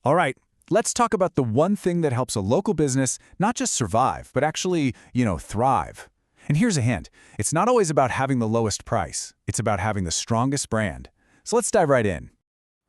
All right, let's talk about the one thing that helps a local business not just survive, but actually, thrive. And here's a hint. It's not always about having the lowest price. It's about having the strongest brand. So let's dive right in.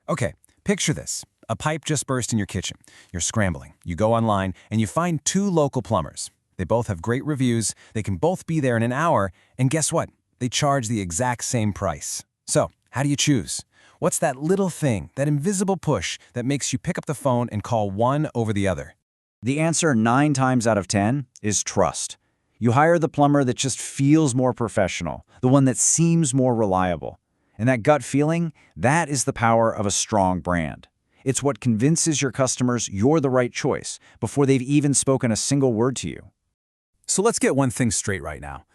Okay, picture this. A pipe just burst in your kitchen. You're scrambling. You go online, and you find two local plumbers. They both have great reviews, they can both be there in an hour, and guess what? They charge the exact same price. So, how do you choose? What's that little thing, that invisible push that makes you pick up the phone and call one over the other? The answer 9 times out of 10 is trust. You hire the plumber that just feels more professional, the one that seems more reliable. And that gut feeling, that is the power of a strong brand. It's what convinces your customers you're the right choice before they've even spoken a single word to you. So let's get one thing straight right now.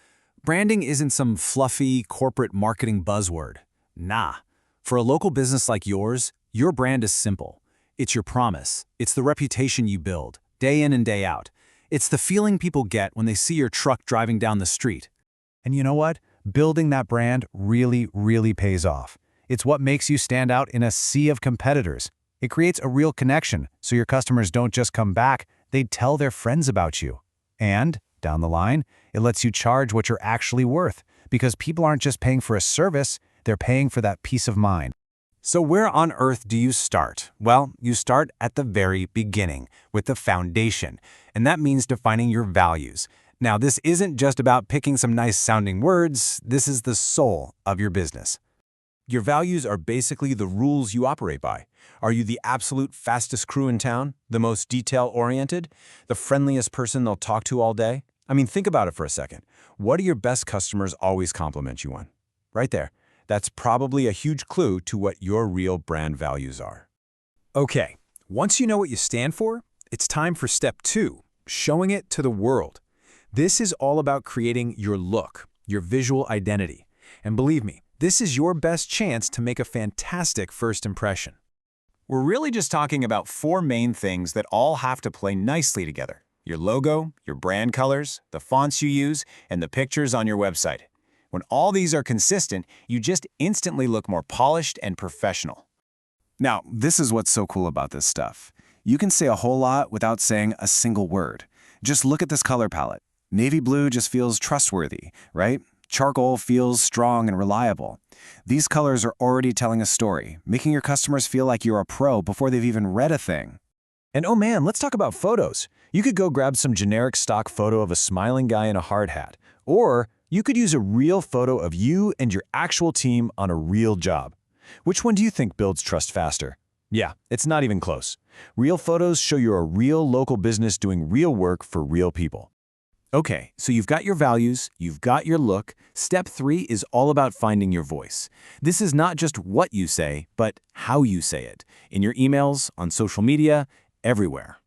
Branding isn't some fluffy corporate marketing buzzword. Nah. For a local business like yours, your brand is simple. It's your promise. It's the reputation you build, day in and day out. It's the feeling people get when they see your truck driving down the street. And you know what? Building that brand really, really pays off. It's what makes you stand out in a sea of competitors. It creates a real connection, so your customers don't just come back, they tell their friends about you. And, down the line, it lets you charge what you're actually worth, because people aren't just paying for a service, they're paying for that peace of mind. So where on earth do you start? Well, you start at the very beginning, with the foundation, and that means defining your values. Now, this isn't just about picking some nice-sounding words, this is the soul of your business. Your values are basically the rules you operate by. Are you the absolute fastest crew in town? The most detail-oriented? The friendliest person they'll talk to all day? I mean, think about it for a second. What do your best customers always compliment you on? Right there. That's probably a huge clue to what your real brand values are. Okay, once you know what you stand for, it's time for step 2, showing it to the world. This is all about creating your look, your visual identity. And believe me, this is your best chance to make a fantastic first impression. We're really just talking about 4 main things that all have to play nicely together. Your logo, your brand colors, the fonts you use, and the pictures on your website. When all these are consistent, you just instantly look more polished and professional. Now, this is what's so cool about this stuff. You can say a whole lot without saying a single word. Just look at this color palette. Navy blue just feels trustworthy, right? Charcoal feels strong and reliable. These colors are already telling a story, making your customers feel like you're a pro before they've even read a thing. And oh man, let's talk about photos. You could go grab some generic stock photo of a smiling guy in a hard hat, or you could use a real photo of you and your actual team on a real job. Which one do you think builds trust faster? Yeah, it's not even close. Real photos show you're a real local business doing real work for real people. Okay, so you've got your values, you've got your look. Step 3 is all about finding your voice. This is not just what you say, but how you say it. In your emails, on social media, everywhere.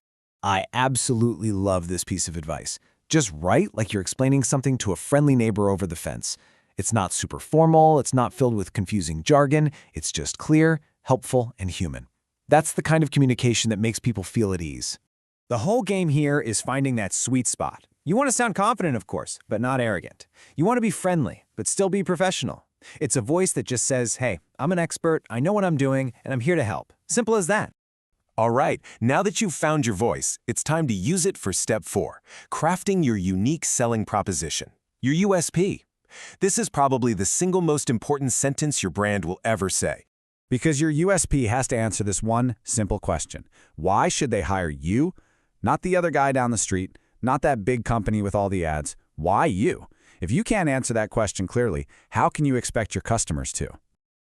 I absolutely love this piece of advice. Just write like you're explaining something to a friendly neighbor over the fence. It's not super formal, it's not filled with confusing jargon, it's just clear, helpful, and human. That's the kind of communication that makes people feel at ease. The whole game here is finding that sweet spot. You want to sound confident, of course, but not arrogant. You want to be friendly, but still be professional. It's a voice that just says, hey, I'm an expert, I know what I'm doing, and I'm here to help. Simple as that. All right, now that you've found your voice, it's time to use it for step 4, crafting your unique selling proposition, your USP. This is probably the single most important sentence your brand will ever say. Because your USP has to answer this one simple question. Why should they hire you? Not the other guy down the street, not that big company with all the ads. Why you? If you can't answer that question clearly, how can you expect your customers to?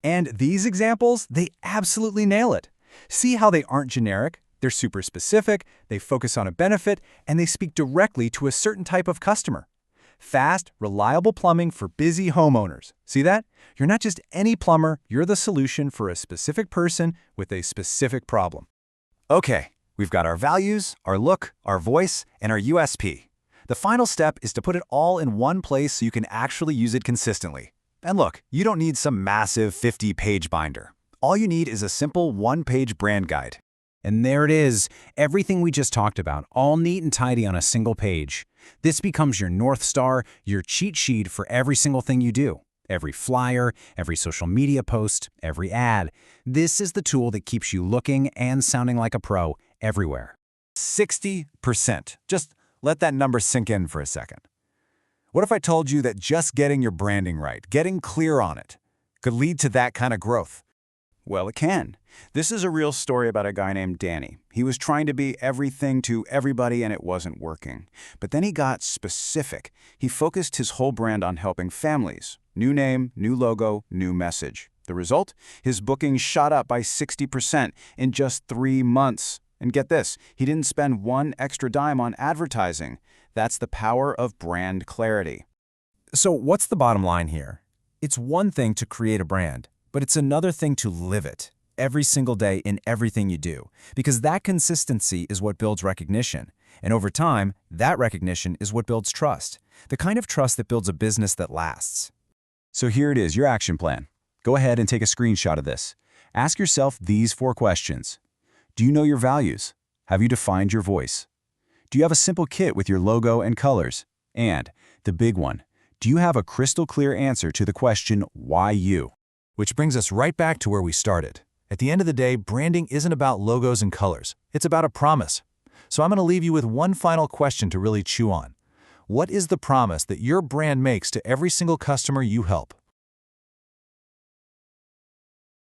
And these examples, they absolutely nail it. See how they aren't generic? They're super specific, they focus on a benefit, and they speak directly to a certain type of customer. Fast, reliable plumbing for busy homeowners. See that? You're not just any plumber, you're the solution for a specific person with a specific problem. Okay, we've got our values, our look, our voice, and our USP. The final step is to put it all in one place so you can actually use it consistently. And look, you don't need some massive 50-page binder. All you need is a simple 1-page brand guide. And there it is, everything we just talked about, all neat and tidy on a single page. This becomes your North Star, your cheat sheet for every single thing you do. Every flyer, every social media post, every ad. This is the tool that keeps you looking and sounding like a pro everywhere. 60%. Just let that number sink in for a second. What if I told you that just getting your branding right, getting clear on it, could lead to that kind of growth? Well, it can. This is a real story about a guy named Danny. He was trying to be everything to everybody and it wasn't working. But then he got specific. He focused his whole brand on helping families. New name, new logo, new message. The result? His bookings shot up by 60% in just 3 months. And get this, he didn't spend one extra dime on advertising. That's the power of brand clarity. So what's the bottom line here? It's one thing to create a brand, but it's another thing to live it every single day in everything you do, because that consistency is what builds recognition. And over time, that recognition is what builds trust, the kind of trust that builds a business that lasts. So here it is, your action plan. Go ahead and take a screenshot of this. Ask yourself these 4 questions. Do you know your values? Have you defined your voice? Do you have a simple kit with your logo and colors? And the big one, do you have a crystal clear answer to the question, why you? Which brings us right back to where we started. At the end of the day, branding isn't about logos and colors. It's about a promise. So I'm going to leave you with one final question to really chew on. What is the promise that your brand makes to every single customer you help?